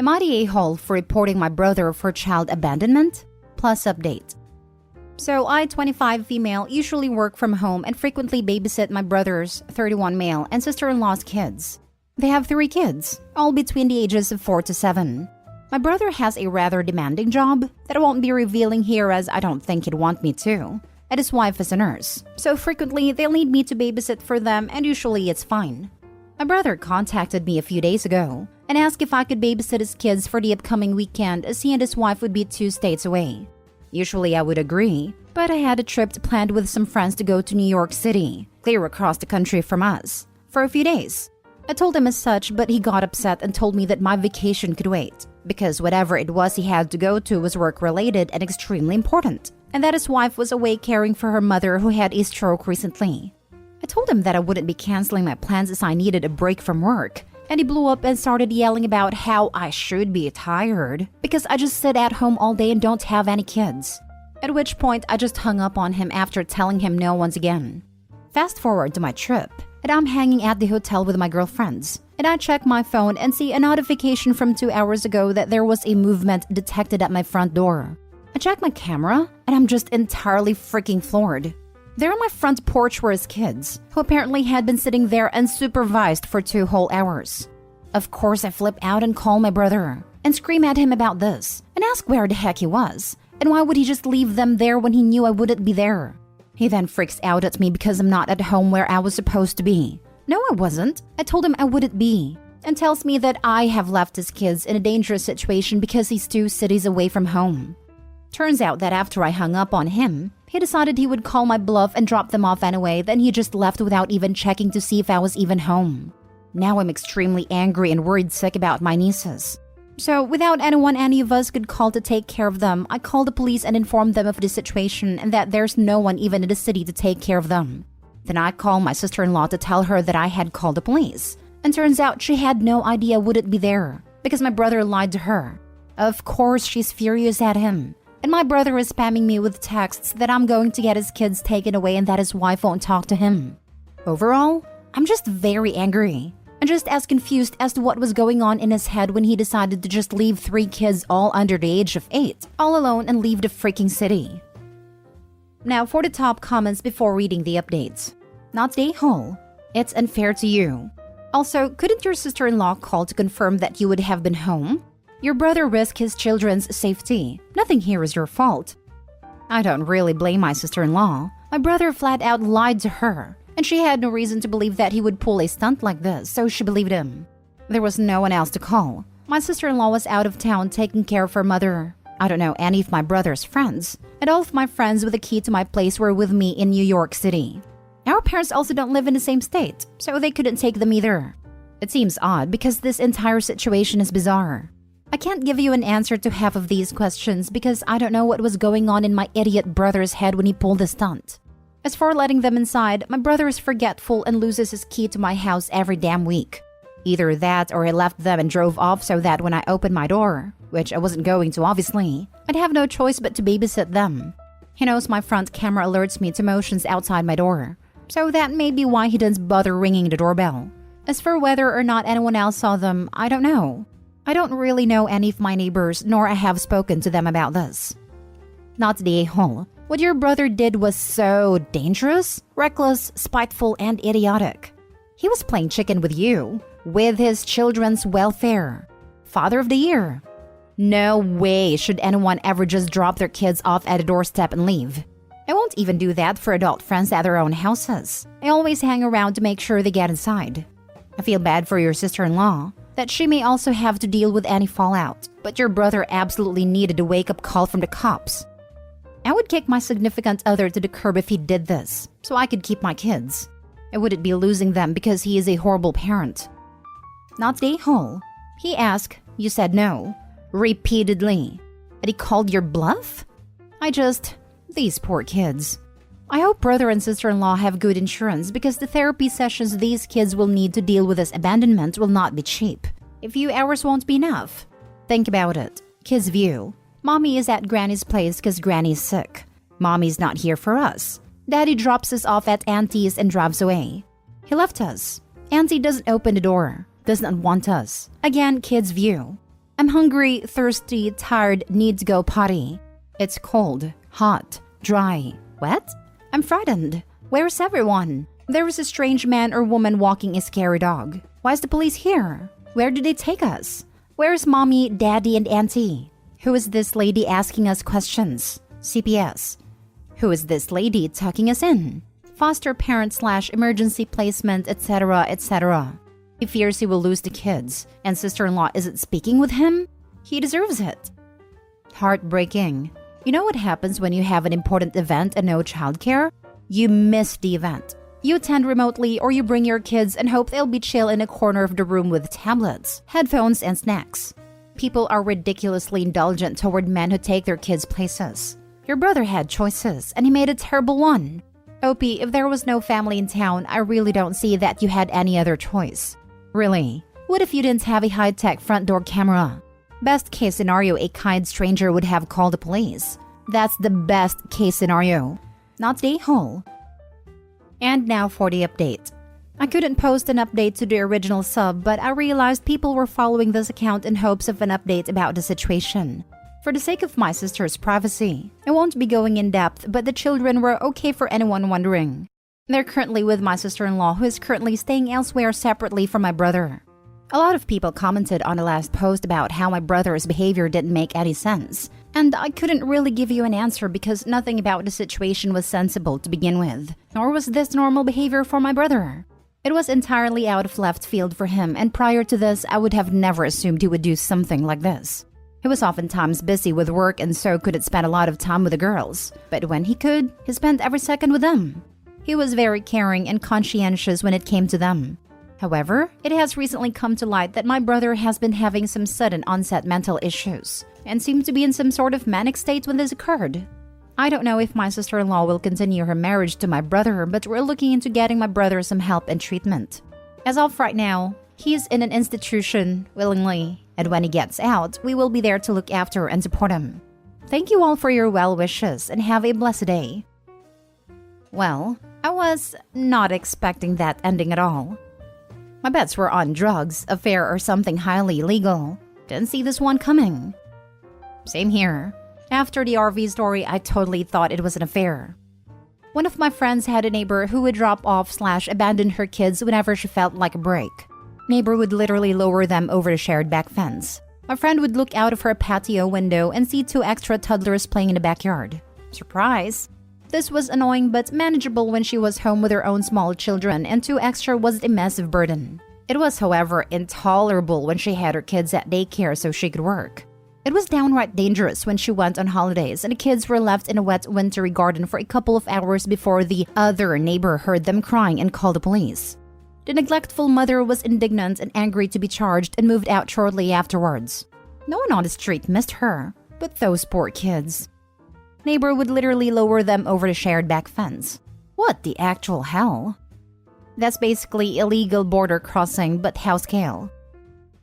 Am I the a-hole for reporting my brother for child abandonment? Plus update. So I, 25 female, usually work from home and frequently babysit my brother's, 31 male, and sister-in-law's kids. They have 3 kids, all between the ages of 4 to 7. My brother has a rather demanding job that I won't be revealing here as I don't think he'd want me to, and his wife is a nurse, so frequently they'll need me to babysit for them and usually it's fine. My brother contacted me a few days ago and asked if I could babysit his kids for the upcoming weekend as he and his wife would be 2 states away. Usually I would agree, but I had a trip planned with some friends to go to New York City, clear across the country from us, for a few days. I told him as such, but he got upset and told me that my vacation could wait, because whatever it was he had to go to was work-related and extremely important, and that his wife was away caring for her mother who had a stroke recently. I told him that I wouldn't be canceling my plans as I needed a break from work, and he blew up and started yelling about how I should be tired because I just sit at home all day and don't have any kids. At which point I just hung up on him after telling him no once again. Fast forward to my trip, and I'm hanging at the hotel with my girlfriends, and I check my phone and see a notification from 2 hours ago that there was a movement detected at my front door. I check my camera, and I'm just entirely freaking floored. There on my front porch were his kids, who apparently had been sitting there unsupervised for 2 whole hours. Of course, I flip out and call my brother, and scream at him about this, and ask where the heck he was, and why would he just leave them there when he knew I wouldn't be there. He then freaks out at me because I'm not at home where I was supposed to be. No, I wasn't. I told him I wouldn't be, and tells me that I have left his kids in a dangerous situation because he's 2 cities away from home. Turns out that after I hung up on him, he decided he would call my bluff and drop them off anyway, then he just left without even checking to see if I was even home. Now I'm extremely angry and worried sick about my nieces. So without anyone any of us could call to take care of them, I called the police and informed them of the situation and that there's no one even in the city to take care of them. Then I called my sister-in-law to tell her that I had called the police. And turns out she had no idea I wouldn't be there because my brother lied to her. Of course she's furious at him. And my brother is spamming me with texts that I'm going to get his kids taken away and that his wife won't talk to him. Overall, I'm just very angry and just as confused as to what was going on in his head when he decided to just leave 3 kids all under the age of 8, all alone and leave the freaking city. Now for the top comments before reading the updates. Not the a-hole. It's unfair to you. Also, couldn't your sister-in-law call to confirm that you would have been home? Your brother risked his children's safety. Nothing here is your fault. I don't really blame my sister-in-law. My brother flat out lied to her, and she had no reason to believe that he would pull a stunt like this, so she believed him. There was no one else to call. My sister-in-law was out of town taking care of her mother. I don't know any of my brother's friends, and all of my friends with the key to my place were with me in New York City. Our parents also don't live in the same state, so they couldn't take them either. It seems odd because this entire situation is bizarre. I can't give you an answer to half of these questions because I don't know what was going on in my idiot brother's head when he pulled the stunt. As for letting them inside, my brother is forgetful and loses his key to my house every damn week. Either that or he left them and drove off so that when I opened my door, which I wasn't going to obviously, I'd have no choice but to babysit them. He knows my front camera alerts me to motions outside my door, so that may be why he doesn't bother ringing the doorbell. As for whether or not anyone else saw them, I don't know. I don't really know any of my neighbors, nor I have spoken to them about this. Not the a-hole. What your brother did was so dangerous, reckless, spiteful, and idiotic. He was playing chicken with you, with his children's welfare. Father of the Year. No way should anyone ever just drop their kids off at a doorstep and leave. I won't even do that for adult friends at their own houses. I always hang around to make sure they get inside. I feel bad for your sister-in-law, that she may also have to deal with any fallout, but your brother absolutely needed a wake-up call from the cops. I would kick my significant other to the curb if he did this, so I could keep my kids. I wouldn't be losing them because he is a horrible parent. Not the a-hole. He asked, you said no, repeatedly. And he called your bluff? These poor kids. I hope brother and sister-in-law have good insurance because the therapy sessions these kids will need to deal with this abandonment will not be cheap. A few hours won't be enough. Think about it. Kids' view. Mommy is at Granny's place because Granny's sick. Mommy's not here for us. Daddy drops us off at Auntie's and drives away. He left us. Auntie doesn't open the door. Does not want us. Again, kids' view. I'm hungry, thirsty, tired, need to go potty. It's cold, hot, dry, wet? I'm frightened. Where's everyone? There is a strange man or woman walking a scary dog. Why is the police here? Where did they take us? Where's mommy, daddy, and auntie? Who is this lady asking us questions? CPS. Who is this lady tucking us in? Foster parent / emergency placement, etc., etc. He fears he will lose the kids, and sister-in-law isn't speaking with him? He deserves it. Heartbreaking. You know what happens when you have an important event and no childcare? You miss the event. You attend remotely or you bring your kids and hope they'll be chill in a corner of the room with tablets, headphones, and snacks. People are ridiculously indulgent toward men who take their kids places. Your brother had choices, and he made a terrible one. Opie, if there was no family in town, I really don't see that you had any other choice. Really? What if you didn't have a high-tech front door camera? Best case scenario, a kind stranger would have called the police. That's the best case scenario. Not the a-hole. And now for the update. I couldn't post an update to the original sub, but I realized people were following this account in hopes of an update about the situation. For the sake of my sister's privacy, I won't be going in depth, but the children were okay for anyone wondering. They're currently with my sister-in-law, who is currently staying elsewhere separately from my brother. A lot of people commented on the last post about how my brother's behavior didn't make any sense, and I couldn't really give you an answer because nothing about the situation was sensible to begin with, nor was this normal behavior for my brother. It was entirely out of left field for him, and prior to this, I would have never assumed he would do something like this. He was oftentimes busy with work and so couldn't spend a lot of time with the girls, but when he could, he spent every second with them. He was very caring and conscientious when it came to them. However, it has recently come to light that my brother has been having some sudden onset mental issues and seemed to be in some sort of manic state when this occurred. I don't know if my sister-in-law will continue her marriage to my brother, but we're looking into getting my brother some help and treatment. As of right now, he's in an institution willingly, and when he gets out, we will be there to look after and support him. Thank you all for your well wishes and have a blessed day. Well, I was not expecting that ending at all. My bets were on drugs, affair, or something highly illegal. Didn't see this one coming. Same here. After the RV story, I totally thought it was an affair. One of my friends had a neighbor who would drop off / abandon her kids whenever she felt like a break. Neighbor would literally lower them over the shared back fence. My friend would look out of her patio window and see 2 extra toddlers playing in the backyard. Surprise! This was annoying but manageable when she was home with her own small children, and 2 extra wasn't a massive burden. It was, however, intolerable when she had her kids at daycare so she could work. It was downright dangerous when she went on holidays and the kids were left in a wet wintry garden for a couple of hours before the other neighbor heard them crying and called the police. The neglectful mother was indignant and angry to be charged and moved out shortly afterwards. No one on the street missed her, but those poor kids. Neighbor would literally lower them over the shared back fence. What the actual hell? That's basically illegal border crossing, but house scale.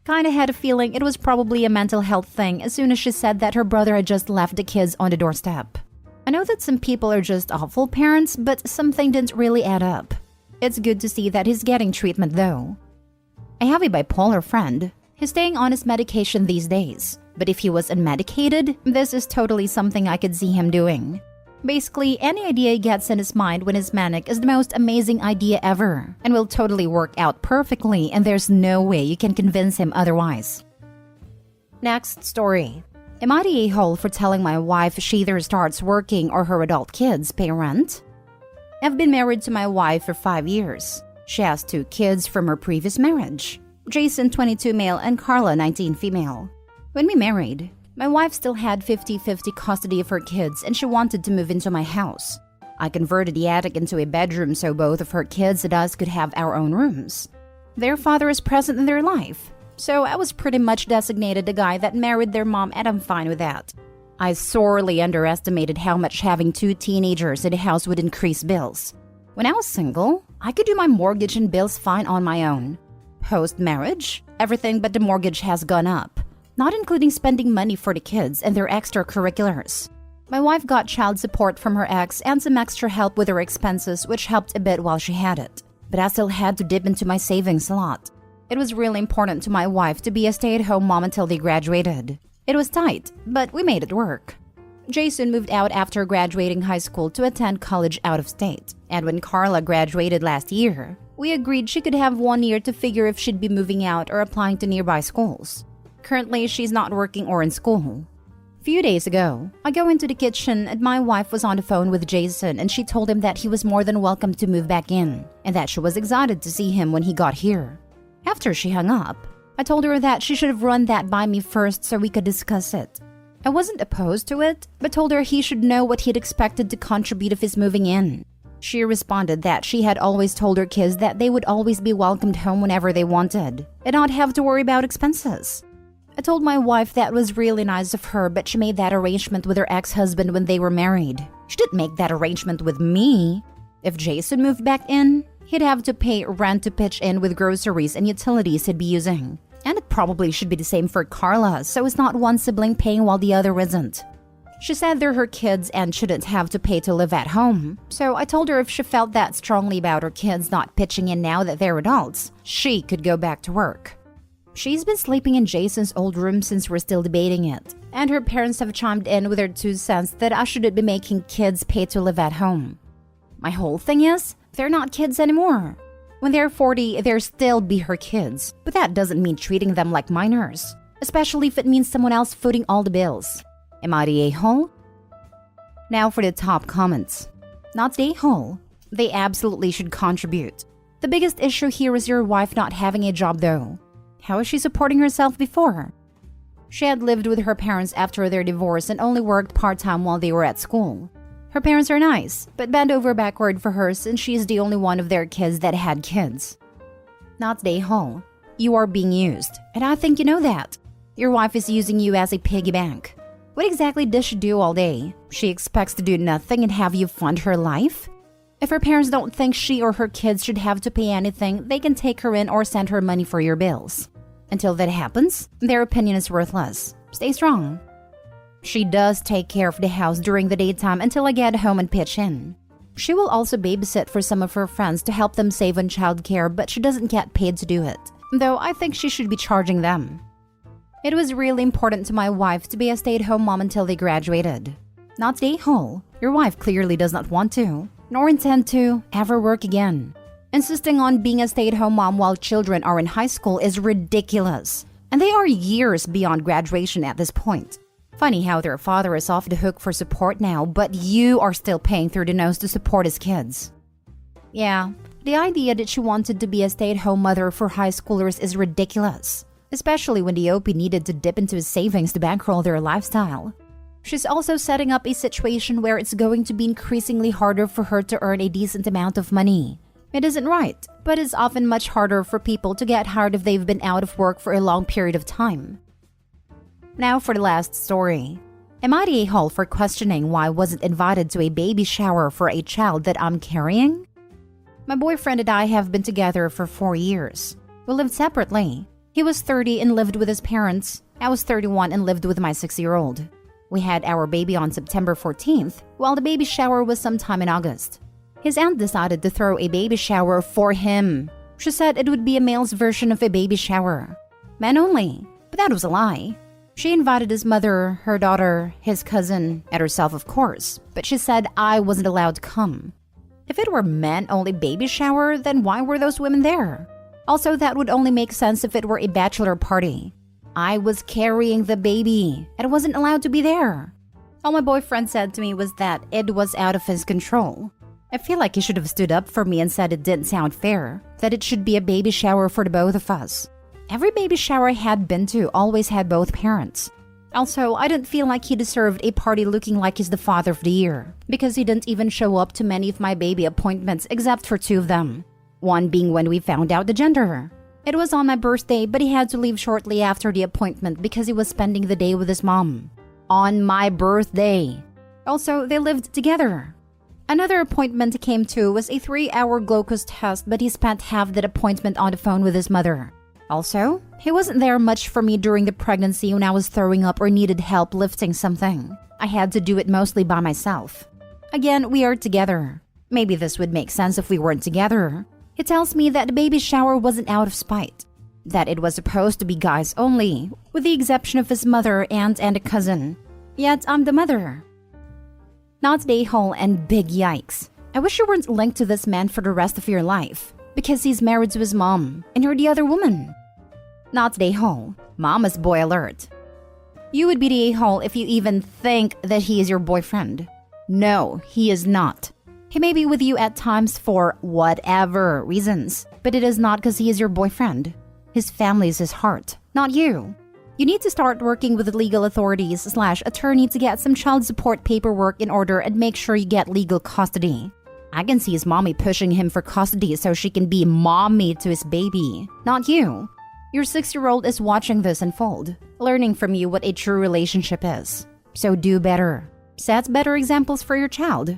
Kinda had a feeling it was probably a mental health thing as soon as she said that her brother had just left the kids on the doorstep. I know that some people are just awful parents, but something didn't really add up. It's good to see that he's getting treatment though. I have a bipolar friend. He's staying on his medication these days. But if he was unmedicated, this is totally something I could see him doing. Basically, any idea he gets in his mind when he's manic is the most amazing idea ever and will totally work out perfectly, and there's no way you can convince him otherwise. Next story. Am I the a-hole for telling my wife she either starts working or her adult kids pay rent? I've been married to my wife for 5 years. She has 2 kids from her previous marriage. Jason, 22 male, and Carla, 19 female. When we married, my wife still had 50-50 custody of her kids and she wanted to move into my house. I converted the attic into a bedroom so both of her kids and us could have our own rooms. Their father is present in their life, so I was pretty much designated the guy that married their mom, and I'm fine with that. I sorely underestimated how much having 2 teenagers in the house would increase bills. When I was single, I could do my mortgage and bills fine on my own. Post-marriage, everything but the mortgage has gone up, not including spending money for the kids and their extracurriculars. My wife got child support from her ex and some extra help with her expenses, which helped a bit while she had it. But I still had to dip into my savings a lot. It was really important to my wife to be a stay-at-home mom until they graduated. It was tight, but we made it work. Jason moved out after graduating high school to attend college out of state. And when Carla graduated last year, we agreed she could have 1 year to figure if she'd be moving out or applying to nearby schools. Currently, she's not working or in school. A few days ago, I go into the kitchen and my wife was on the phone with Jason and she told him that he was more than welcome to move back in and that she was excited to see him when he got here. After she hung up, I told her that she should have run that by me first so we could discuss it. I wasn't opposed to it, but told her he should know what he'd expected to contribute if he's moving in. She responded that she had always told her kids that they would always be welcomed home whenever they wanted and not have to worry about expenses. I told my wife that was really nice of her, but she made that arrangement with her ex-husband when they were married. She didn't make that arrangement with me. If Jason moved back in, he'd have to pay rent to pitch in with groceries and utilities he'd be using. And it probably should be the same for Carla, so it's not one sibling paying while the other isn't. She said they're her kids and shouldn't have to pay to live at home. So I told her if she felt that strongly about her kids not pitching in now that they're adults, she could go back to work. She's been sleeping in Jason's old room since we're still debating it. And her parents have chimed in with their 2 cents that I shouldn't be making kids pay to live at home. My whole thing is, they're not kids anymore. When they're 40, they'll still be her kids. But that doesn't mean treating them like minors. Especially if it means someone else footing all the bills. Am I the a-hole? Now for the top comments. Not the a-hole. They absolutely should contribute. The biggest issue here is your wife not having a job though. How is she supporting herself before? She had lived with her parents after their divorce and only worked part-time while they were at school. Her parents are nice, but bend over backward for her since she is the only one of their kids that had kids. Not the a-hole. You are being used, and I think you know that. Your wife is using you as a piggy bank. What exactly does she do all day? She expects to do nothing and have you fund her life? If her parents don't think she or her kids should have to pay anything, they can take her in or send her money for your bills. Until that happens, their opinion is worthless. Stay strong. She does take care of the house during the daytime until I get home and pitch in. She will also babysit for some of her friends to help them save on childcare, but she doesn't get paid to do it, though I think she should be charging them. It was really important to my wife to be a stay-at-home mom until they graduated. Not the a-hole. Your wife clearly does not want to, nor intend to, ever work again. Insisting on being a stay-at-home mom while children are in high school is ridiculous, and they are years beyond graduation at this point. Funny how their father is off the hook for support now, but you are still paying through the nose to support his kids. Yeah, the idea that she wanted to be a stay-at-home mother for high schoolers is ridiculous, especially when the OP needed to dip into his savings to bankroll their lifestyle. She's also setting up a situation where it's going to be increasingly harder for her to earn a decent amount of money. It isn't right, but it's often much harder for people to get hired if they've been out of work for a long period of time. Now for the last story. Am I the a-hole for questioning why I wasn't invited to a baby shower for a child that I'm carrying? My boyfriend and I have been together for 4 years. We lived separately. He was 30 and lived with his parents. I was 31 and lived with my 6-year-old. We had our baby on September 14th, while the baby shower was sometime in August. His aunt decided to throw a baby shower for him. She said it would be a male's version of a baby shower. Men only, but that was a lie. She invited his mother, her daughter, his cousin, and herself of course, but she said I wasn't allowed to come. If it were men-only baby shower, then why were those women there? Also, that would only make sense if it were a bachelor party. I was carrying the baby, and I wasn't allowed to be there. All my boyfriend said to me was that it was out of his control. I feel like he should have stood up for me and said it didn't sound fair, that it should be a baby shower for the both of us. Every baby shower I had been to always had both parents. Also, I didn't feel like he deserved a party looking like he's the father of the year, because he didn't even show up to many of my baby appointments except for 2 of them. One being when we found out the gender. It was on my birthday, but he had to leave shortly after the appointment because he was spending the day with his mom. On my birthday. Also, they lived together. Another appointment he came to was a 3-hour glucose test, but he spent half that appointment on the phone with his mother. Also, he wasn't there much for me during the pregnancy when I was throwing up or needed help lifting something. I had to do it mostly by myself. Again, we are together. Maybe this would make sense if we weren't together. He tells me that the baby shower wasn't out of spite. that it was supposed to be guys only, with the exception of his mother, aunt, and a cousin. Yet I'm the mother. Not the a-hole and big yikes. I wish you weren't linked to this man for the rest of your life, because he's married to his mom, and you're the other woman. Not the a-hole. Mama's boy alert. You would be the a-hole if you even think that he is your boyfriend. No, he is not. He may be with you at times for whatever reasons, but it is not because he is your boyfriend. His family is his heart, not you. You need to start working with the legal authorities/attorney to get some child support paperwork in order and make sure you get legal custody. I can see his mommy pushing him for custody so she can be mommy to his baby, not you. Your 6-year-old is watching this unfold, learning from you what a true relationship is. So do better. Set better examples for your child.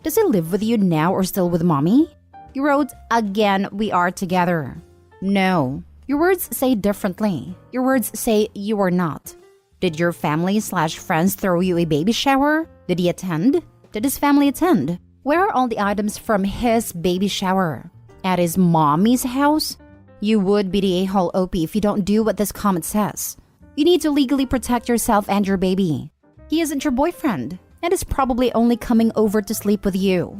Does he live with you now or still with mommy? You wrote, again, we are together. No. Your words say differently. Your words say you are not. Did your family/friends throw you a baby shower? Did he attend? Did his family attend? Where are all the items from his baby shower? At his mommy's house? You would be the a-hole OP if you don't do what this comment says. You need to legally protect yourself and your baby. He isn't your boyfriend, and is probably only coming over to sleep with you.